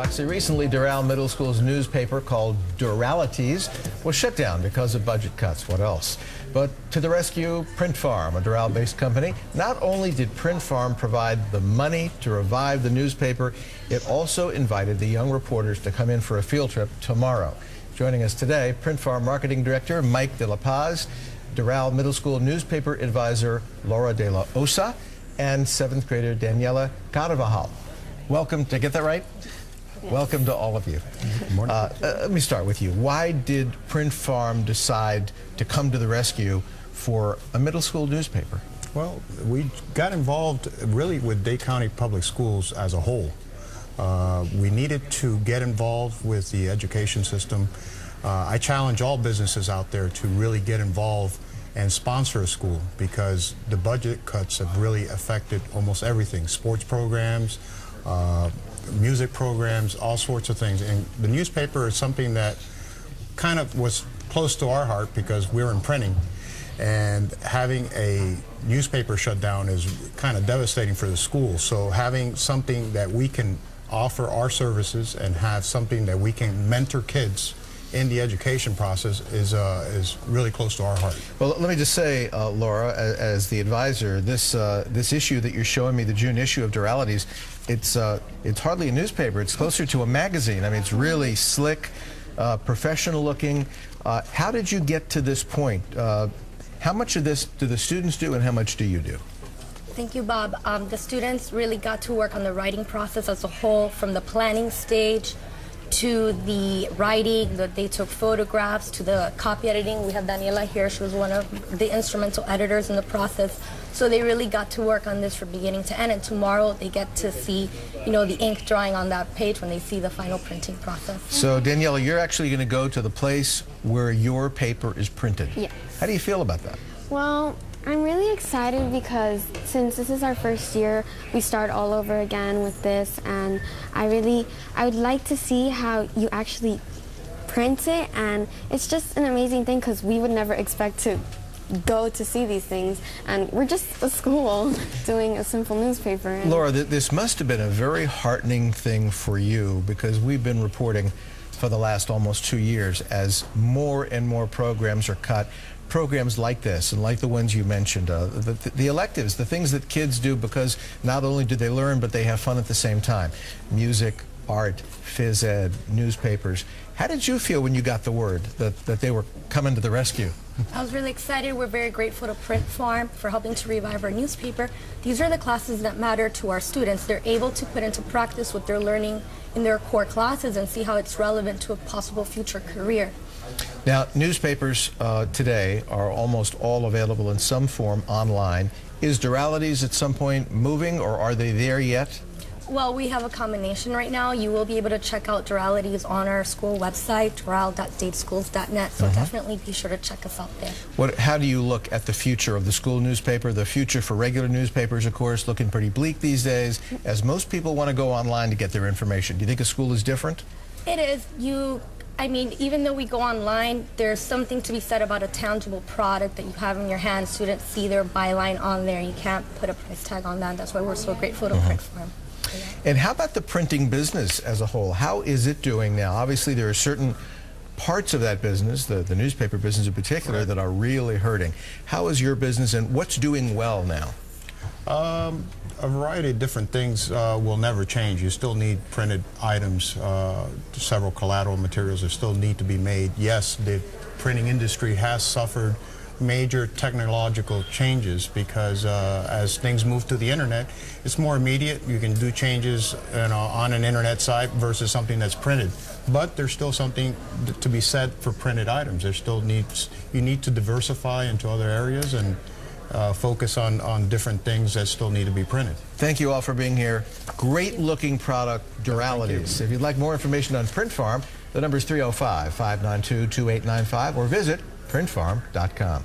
See, recently, Doral Middle School's newspaper called Duralities was shut down because of budget cuts. What else? But to the rescue, Print Farm, a Doral-based company. Not only did Print Farm provide the money to revive the newspaper, it also invited the young reporters to come in for a field trip tomorrow. Joining us today, Print Farm Marketing Director Mike De La Paz, Doral Middle School newspaper advisor Laura De La Osa, and 7th grader Daniela Carvajal. Welcome, did I get that right? Yes. Welcome to all of you. Good morning. Let me start with you. Why did Print Farm decide to come to the rescue for a middle school newspaper? Well, we got involved really with Dade County Public Schools as a whole. We needed to get involved with the education system. I challenge all businesses out there to really get involved and sponsor a school, because the budget cuts have really affected almost everything. Sports programs, music programs, all sorts of things. And the newspaper is something that kind of was close to our heart because we're in printing. And having a newspaper shut down is kind of devastating for the school. So having something that we can offer our services and have something that we can mentor kids in the education process is really close to our heart. Well, let me just say, Laura, as the advisor, this issue that you're showing me, the June issue of Duralities, it's hardly a newspaper. It's closer to a magazine. I mean, it's really slick, professional looking. How did you get to this point? How much of this do the students do, and how much do you do? Thank you, Bob. The students really got to work on the writing process as a whole, from the planning stage to the writing, that they took photographs, to the copy editing. We have Daniela here. She was one of the instrumental editors in the process. So they really got to work on this from beginning to end. And tomorrow they get to see, you know, the ink drying on that page when they see the final printing process. So Daniela, you're actually going to go to the place where your paper is printed. Yes. How do you feel about that? Well, I'm really excited because since this is our first year, we start all over again with this, and I would like to see how you actually print it, and it's just an amazing thing because we would never expect to go to see these things, and we're just a school doing a simple newspaper. Laura, this must have been a very heartening thing for you, because we've been reporting for the last almost 2 years as more and more programs are cut. Programs like this, and like the ones you mentioned, the electives, the things that kids do because not only do they learn, but they have fun at the same time. Music, art, phys ed, newspapers. How did you feel when you got the word that they were coming to the rescue? I was really excited. We're very grateful to Print Farm for helping to revive our newspaper. These are the classes that matter to our students. They're able to put into practice what they're learning in their core classes and see how it's relevant to a possible future career. Now, newspapers today are almost all available in some form online. Is Duralities at some point moving, or are they there yet? Well, we have a combination right now. You will be able to check out Duralities on our school website, doral.dadeschools.net, so definitely be sure to check us out there. How do you look at the future of the school newspaper? The future for regular newspapers, of course, looking pretty bleak these days, as most people want to go online to get their information. Do you think a school is different? It is. I mean, even though we go online, there's something to be said about a tangible product that you have in your hand. Students see their byline on there. You can't put a price tag on that. That's why we're so grateful to Print Farm. And how about the printing business as a whole? How is it doing now? Obviously, there are certain parts of that business, the newspaper business in particular, that are really hurting. How is your business, and what's doing well now? A variety of different things will never change. You still need printed items, several collateral materials that still need to be made. Yes, the printing industry has suffered major technological changes because as things move to the internet, it's more immediate. You can do changes on an internet site versus something that's printed. But there's still something to be said for printed items. You need to diversify into other areas and focus on different things that still need to be printed. Thank you all for being here. Great looking product, Duralities. If you'd like more information on Print Farm, the number is 305-592-2895, or visit printfarm.com.